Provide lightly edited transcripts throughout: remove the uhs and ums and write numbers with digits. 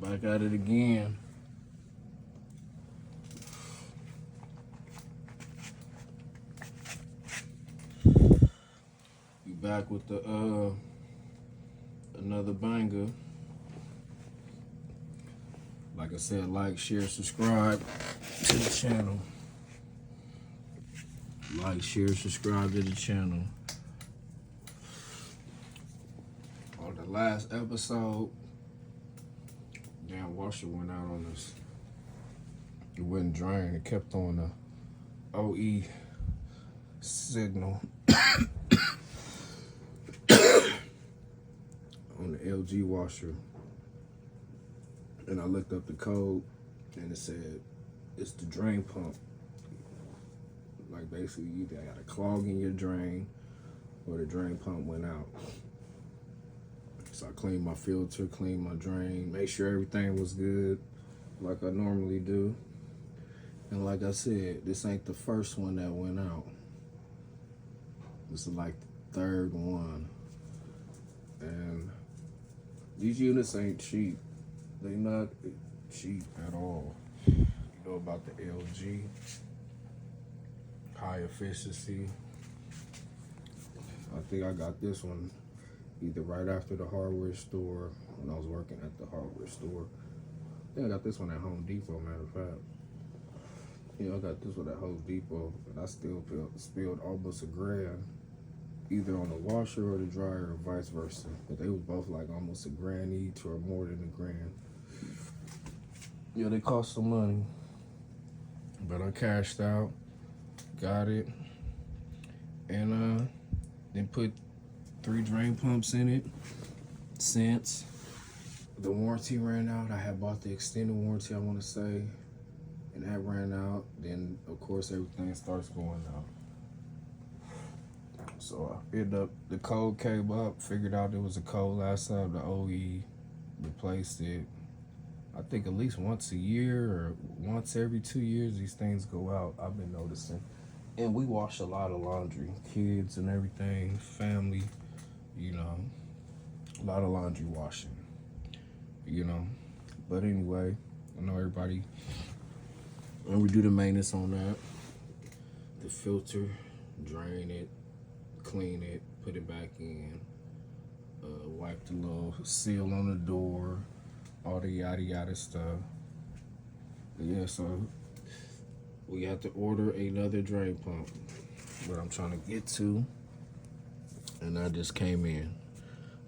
Back at it again. We back with the another banger. Like I said, like, share, subscribe to the channel. Like, share, subscribe to the channel. On the last episode, damn washer went out on us. It wouldn't drain. It kept on the OE signal on the LG washer. And I looked up the code and it said it's the drain pump. Like, basically you either got a clog in your drain or the drain pump went out. So I cleaned my filter, cleaned my drain, made sure everything was good like I normally do. And like I said, this ain't the first one that went out. This is like the third one. And these units ain't cheap. They not cheap at all. You know about the LG, high efficiency. I think I got this one either right after the hardware store, when I was working at the hardware store. I think I got this one at Home Depot, matter of fact. Yeah, I got this one at Home Depot, and I still spilled almost $1,000, either on the washer or the dryer, or vice versa. But they was both like almost $1,000 each, or more than $1,000. Yeah, they cost some money. But I cashed out, got it, and then put 3 drain pumps in it. Since the warranty ran out, I had bought the extended warranty, I want to say, and that ran out. Then of course everything starts going out. So I ended up, the code came up, figured out there was a code last time, the OE replaced it. I think at least once a year or once every 2 years these things go out, I've been noticing. And we wash a lot of laundry, kids and everything, family, you know, a lot of laundry washing, you know. But anyway, I know everybody, when we do the maintenance on that, the filter, drain it, clean it, put it back in, wipe the little seal on the door, all the yada yada stuff. But yeah, so we have to order another drain pump, what I'm trying to get to. And I just came in,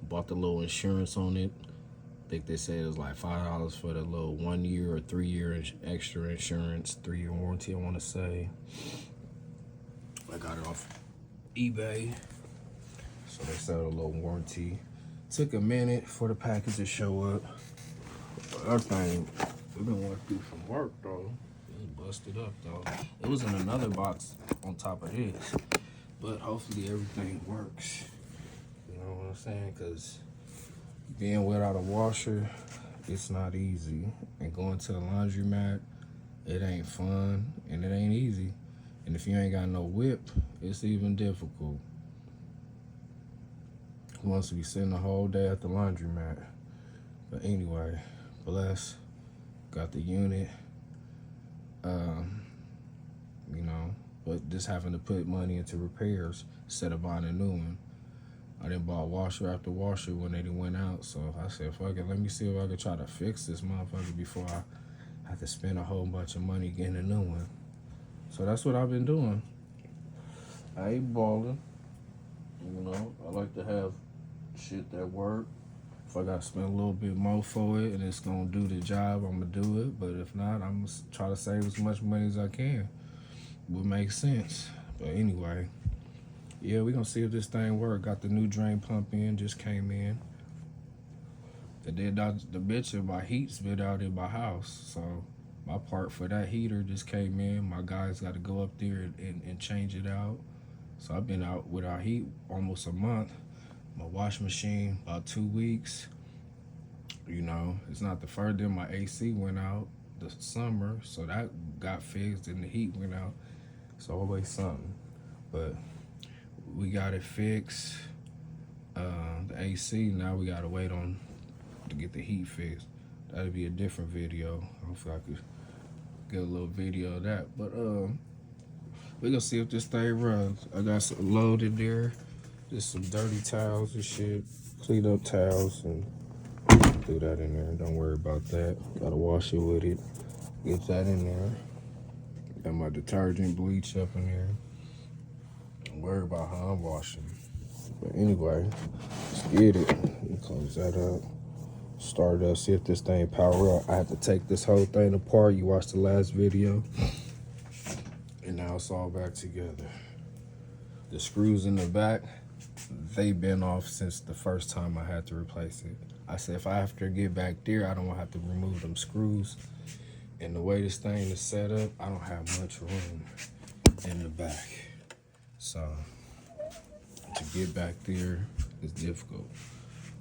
bought the little insurance on it. I think they said it was like $5 for the little 1 year or 3 year extra insurance, 3 year warranty, I want to say. I got it off eBay. So they said a little warranty. Took a minute for the package to show up. Everything, we've been going through from work though. It was busted up though. It was in another box on top of this. But hopefully everything works. You know what I'm saying? Because being without a washer, it's not easy. And going to the laundromat, it ain't fun and it ain't easy. And if you ain't got no whip, it's even difficult. Once we sitting the whole day at the laundromat. But anyway, bless. Got the unit. You know, but just having to put money into repairs instead of buying a new one. I didn't buy washer after washer when they done went out, so I said, fuck it, let me see if I can try to fix this motherfucker before I have to spend a whole bunch of money getting a new one. So that's what I've been doing. I ain't balling. You know, I like to have shit that work. If I gotta spend a little bit more for it and it's gonna do the job, I'm gonna do it. But if not, I'm gonna try to save as much money as I can. Would make sense. But anyway, yeah, we gonna see if this thing work. Got the new drain pump in, just came in. And then the bitch in my heat's been out in my house. So my part for that heater just came in. My guys got to go up there and change it out. So I've been out without heat almost a month. My wash machine about 2 weeks. You know, it's not the first. Then my AC went out the summer, so that got fixed and the heat went out. It's always something. But we got it fixed. The AC, now we gotta wait on to get the heat fixed. that'd be a different video. Hopefully I could get a little video of that. But we gonna see if this thing runs. I got some loaded there. Just some dirty towels and shit. Clean up towels and do that in there. Don't worry about that. Gotta wash it with it. Get that in there. Got my detergent, bleach up in there. Don't worry about how I'm washing. But anyway, let's get it. Close that up. Start it up. See if this thing power up. I had to take this whole thing apart. You watched the last video. And now it's all back together. The screws in the back, they've been off since the first time I had to replace it. I said if I have to get back there, I don't want to have to remove them screws. And the way this thing is set up, I don't have much room in the back. So to get back there is difficult.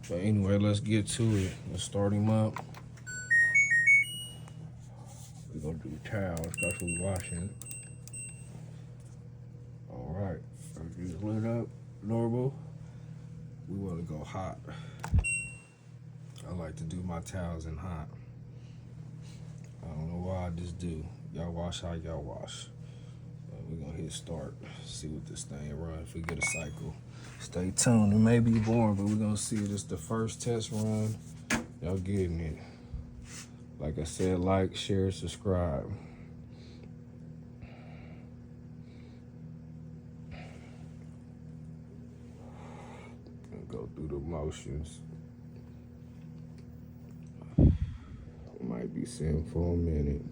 But anyway, let's get to it. Let's start him up. We're gonna do towels, that's what we're washing. All right, just lit up, normal. We wanna go hot. I like to do my towels in hot. I don't know why, I just do. Y'all wash how y'all wash. We're gonna hit start, see what this thing runs, if we get a cycle. Stay tuned, it may be boring, but we're gonna see it. It's the first test run. Y'all getting it. Like I said, like, share, subscribe. And go through the motions. Might be sitting for a minute.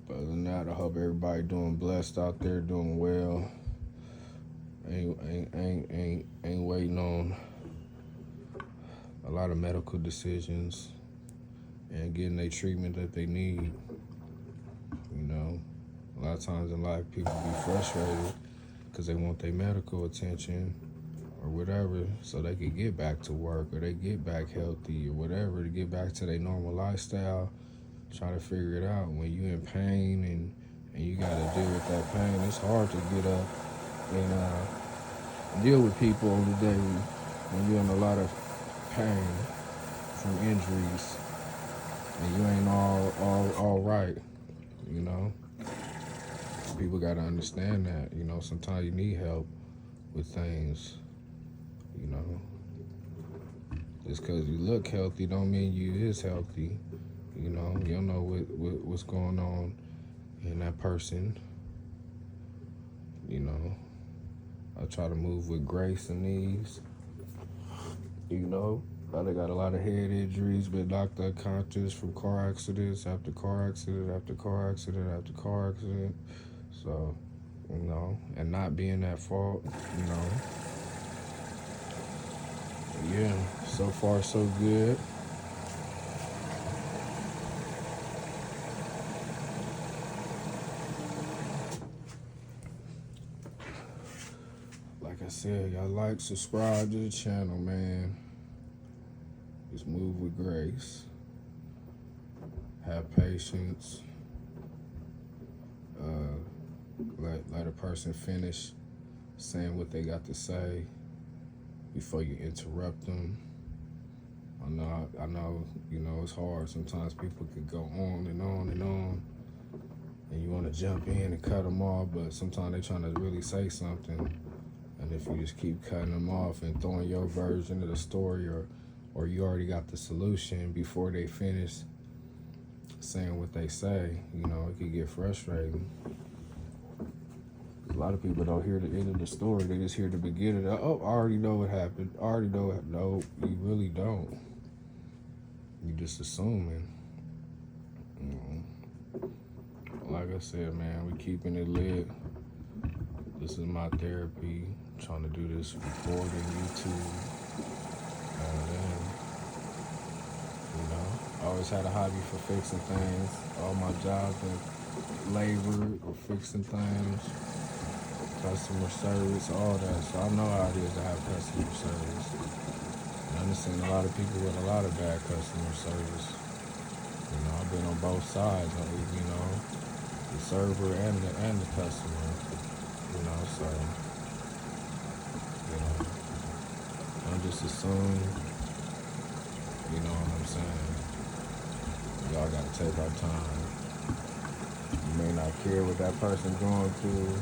Other than that, I hope everybody doing blessed out there, doing well. Ain't waiting on a lot of medical decisions and getting their treatment that they need. You know, a lot of times in life, people be frustrated because they want their medical attention or whatever so they can get back to work or they get back healthy or whatever, to get back to their normal lifestyle. Trying to figure it out. When you're in pain and you got to deal with that pain, it's hard to get up and deal with people on the daily when you're in a lot of pain from injuries and you ain't all right, you know. People got to understand that, you know, sometimes you need help with things, you know. Just because you look healthy don't mean you is healthy. You know, you don't know what's going on in that person. You know, I try to move with grace and ease. You know, they got a lot of head injuries, been knocked unconscious from car accidents after car accident after car accident after car accident. So, you know, and not being at fault, you know. But yeah, so far so good. Like I said, y'all like, subscribe to the channel, man. Just move with grace. Have patience. Let a person finish saying what they got to say before you interrupt them. I know, you know, it's hard. Sometimes people could go on and on and on, and you want to jump in and cut them off, but sometimes they're trying to really say something. And if you just keep cutting them off and throwing your version of the story, or you already got the solution before they finish saying what they say, you know, it could get frustrating. A lot of people don't hear the end of the story. They just hear the beginning. Oh, I already know what happened. I already know it. No, you really don't. You just assuming. You know. Like I said, man, we keeping it lit. This is my therapy. I'm trying to do this recording, YouTube. You know, I always had a hobby for fixing things. All my jobs been labor or fixing things, customer service, all that. So I know how it is to have customer service. I understand a lot of people with a lot of bad customer service. I've been on both sides, the server and the customer. So don't just assume. What I'm saying? Y'all gotta take our time. You may not care what that person's going through.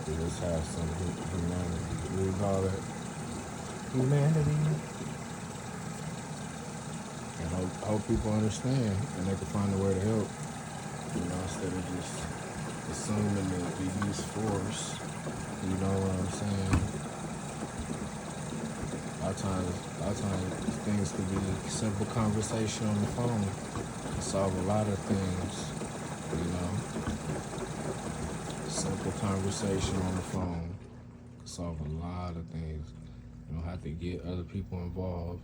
You just have some humanity. What do you call it? Humanity. And hope people understand and they can find a way to help. Instead of just assuming that we use force. You know what I'm saying? A lot of times things could be simple conversation on the phone to solve a lot of things. Simple conversation on the phone can solve a lot of things. You don't have to get other people involved.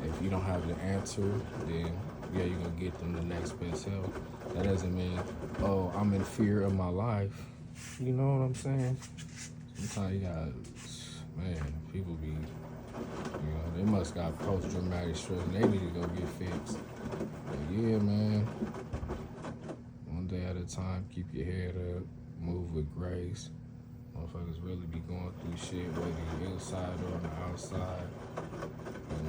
If you don't have the answer, then you're gonna get them the next best help. That doesn't mean, oh, I'm in fear of my life. You know what I'm saying? Sometimes you gotta, people be, they must got post-traumatic stress and they need to go get fixed. But yeah, man, one day at a time, keep your head up, move with grace. Motherfuckers really be going through shit, whether you're inside or on the outside, And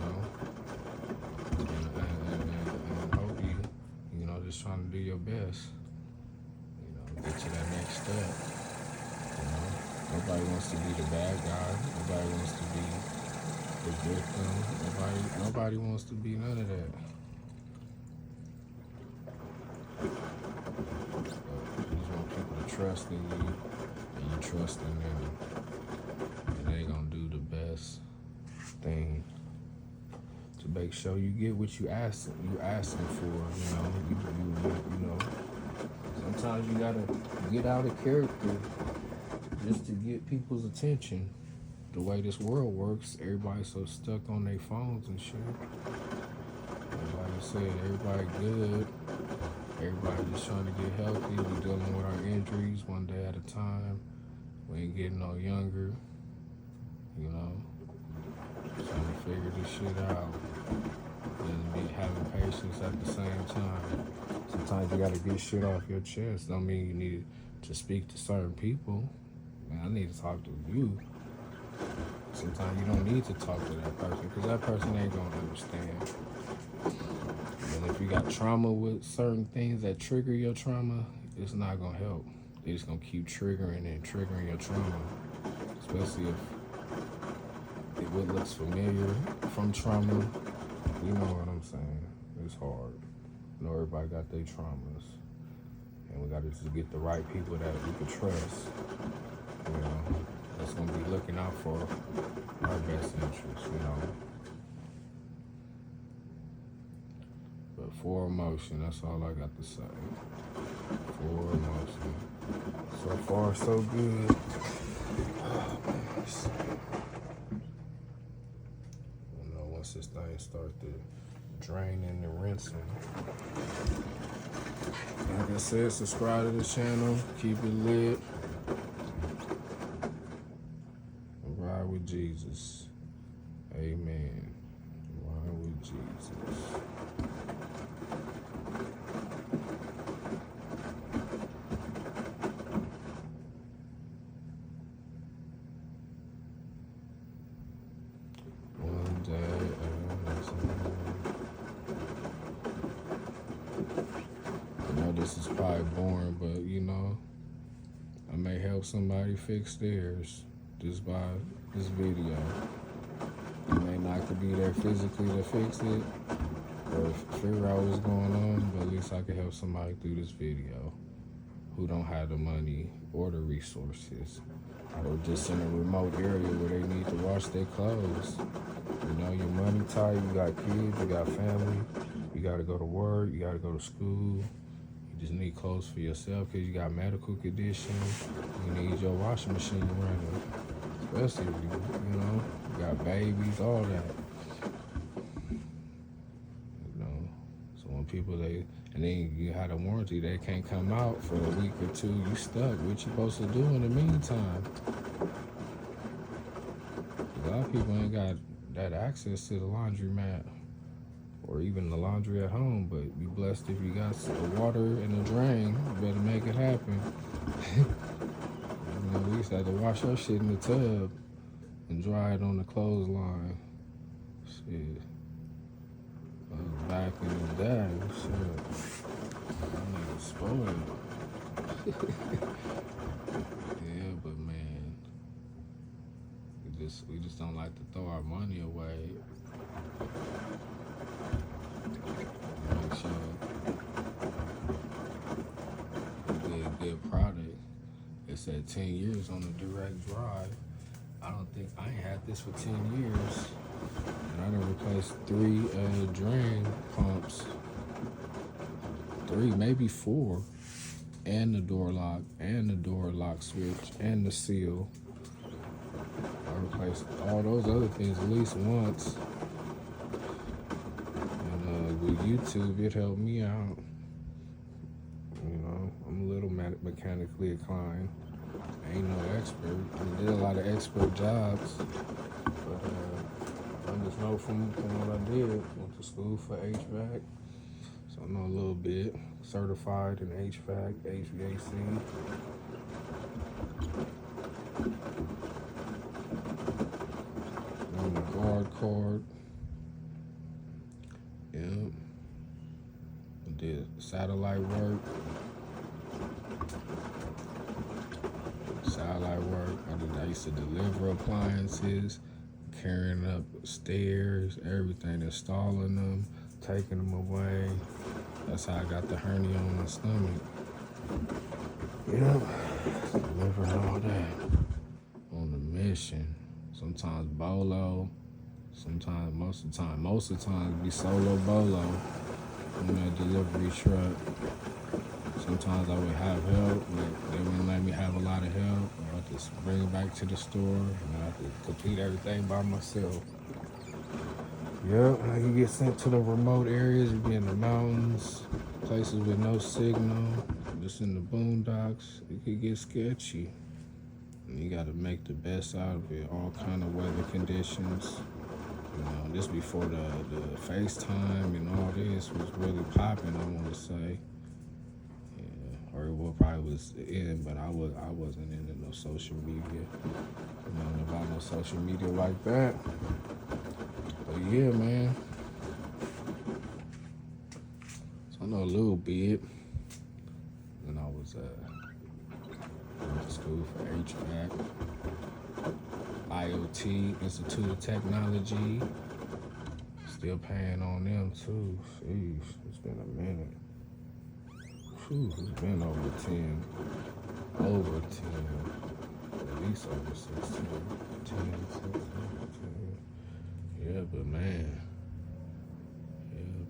hope you, just trying to do your best, get to that next step. Nobody wants to be the bad guy. Nobody wants to be the victim. Nobody wants to be none of that. You just want people to trust in you, and you trust in them, and they gonna do the best thing to make sure you get what you asking for. Sometimes you gotta get out of character just to get people's attention. The way this world works, everybody's so stuck on their phones and shit. Like I said, everybody good. Everybody just trying to get healthy. We dealing with our injuries one day at a time. We ain't getting no younger. Trying to figure this shit out. And be having patience at the same time. Sometimes you gotta get shit off your chest. Don't mean you need to speak to certain people. Man, I need to talk to you. Sometimes you don't need to talk to that person because that person ain't gonna understand. And if you got trauma with certain things that trigger your trauma, it's not gonna help. They're just gonna keep triggering your trauma. Especially if what looks familiar from trauma. You know what I'm saying? It's hard. Everybody got their traumas. And we gotta just get the right people that we can trust. That's gonna be looking out for our best interests, But for emotion, that's all I got to say. For emotion. So far, so good. Once this thing starts to drain and rinsing. Like I said, subscribe to the channel, keep it lit, and ride with Jesus. Amen. Ride with Jesus. One day at a time. I know this is probably boring, but I may help somebody fix theirs just by this video. You may not could be there physically to fix it or figure out what's going on, but at least I can help somebody through this video who don't have the money or the resources, or just in a remote area where they need to wash their clothes. Your money tight, you got kids, you got family, you gotta go to work, you gotta go to school. You just need clothes for yourself because you got medical conditions. You need your washing machine running, especially if you got babies, all that. So when people and then you had a warranty, they can't come out for a week or two. You stuck. What you supposed to do in the meantime? A lot of people that access to the laundromat or even the laundry at home, but you blessed if you got the water and the drain. You better make it happen. We used to have to wash our shit in the tub and dry it on the clothesline. Shit. Back in the day, shit. I nigga spoiled. Yeah, but man, we just don't like to throw our money away. Make sure we get a good product. It said 10 years on the direct drive. I ain't had this for 10 years. And I done replaced 3 drain pumps. 3, maybe 4. And the door lock, and the door lock switch, and the seal. I replaced all those other things at least once. And with YouTube, it helped me out. You know, I'm a little mechanically inclined. I ain't no expert. I did a lot of expert jobs, but I just know from what I did. Went to school for HVAC, so I know a little bit. Certified in HVAC, HVAC. On the guard cord. Yep. Did satellite work. I used to deliver appliances, carrying up stairs, everything, installing them, taking them away. That's how I got the hernia on my stomach. Yep, delivering all that on the mission. Sometimes bolo, most of the time be solo bolo on that delivery truck. Sometimes I would have help, but they wouldn't let me have a lot of help. I had to bring it back to the store, and I had to complete everything by myself. Yep, I could get sent to the remote areas, you'd be in the mountains, places with no signal, just in the boondocks. It could get sketchy. And you gotta make the best out of it, all kind of weather conditions. You know, this before the FaceTime and all this was really popping, I want to say. Or it probably was in, but I wasn't into no social media. Nothing about no social media like that. But yeah, man. So I know a little bit. When I was went to school for HVAC, IoT, Institute of Technology. Still paying on them too. Sheesh, it's been a minute. It's been over 10, at least over 16, 10, 16, 10. Yeah, but man,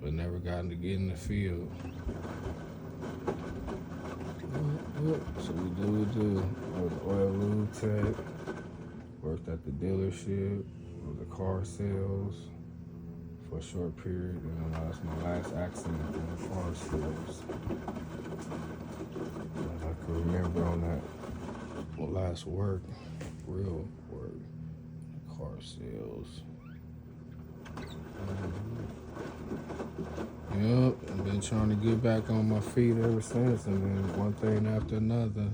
but never gotten to get in the field. So we do. I was oil lube tech, worked at the dealership, the car sales for a short period, and then that's my last accident in the car sales. I can remember on that last work, real work, car sales. Yep, I've been trying to get back on my feet ever since, and then one thing after another.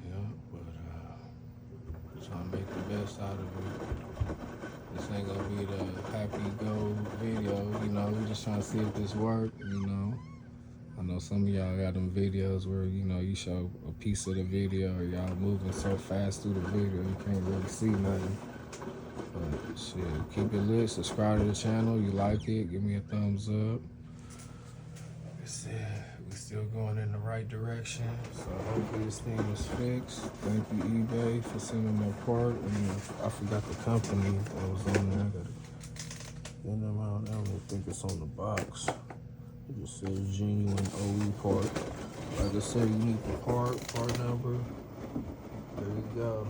Yep, but trying to make the best out of it. This ain't gonna be the happy go video, you know, we just trying to see if this work, you know. I know some of y'all got them videos where, you know, you show a piece of the video or y'all moving so fast through the video you can't really see nothing. But shit, keep it lit, subscribe to the channel, you like it, give me a thumbs up. We still going in the right direction, so hopefully this thing is fixed. Thank you eBay for sending that part. I forgot the company that was on there. I gotta get them out. I don't even think it's on the box. It just says genuine OE part. Like I said, you need the part number. There you go.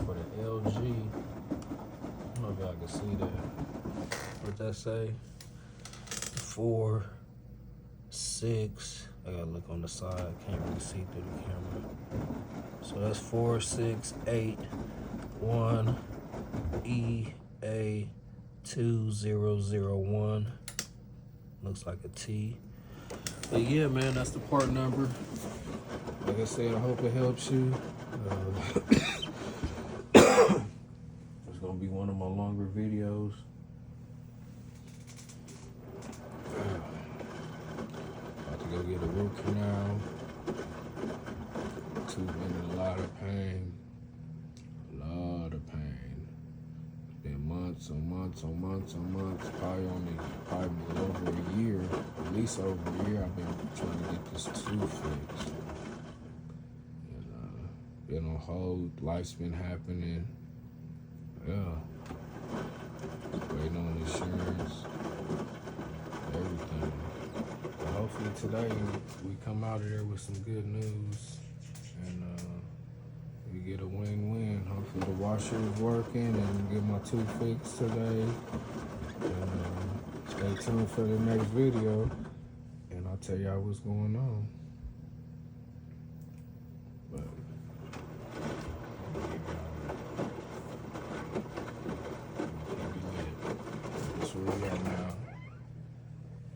For the LG, I don't know if y'all can see that. What that say? 4, 6. I gotta look on the side. Can't really see through the camera. So that's 4, 6, 8, 1, EA 2001. Looks like a T. But yeah, man, that's the part number. Like I said, I hope it helps you. It's gonna be one of my longer videos. About to go get a root canal. Tooth been in a lot of pain. It's been months on months. Probably over a year. At least over a year I've been trying to get this tooth fixed. And been on hold, life's been happening. Yeah. Waiting on insurance. Everything. But hopefully today we come out of there with some good news. And we get a win-win. Hopefully the washer is working and get my tooth fixed today. And stay tuned for the next video. And I'll tell y'all what's going on. But that's where we at now.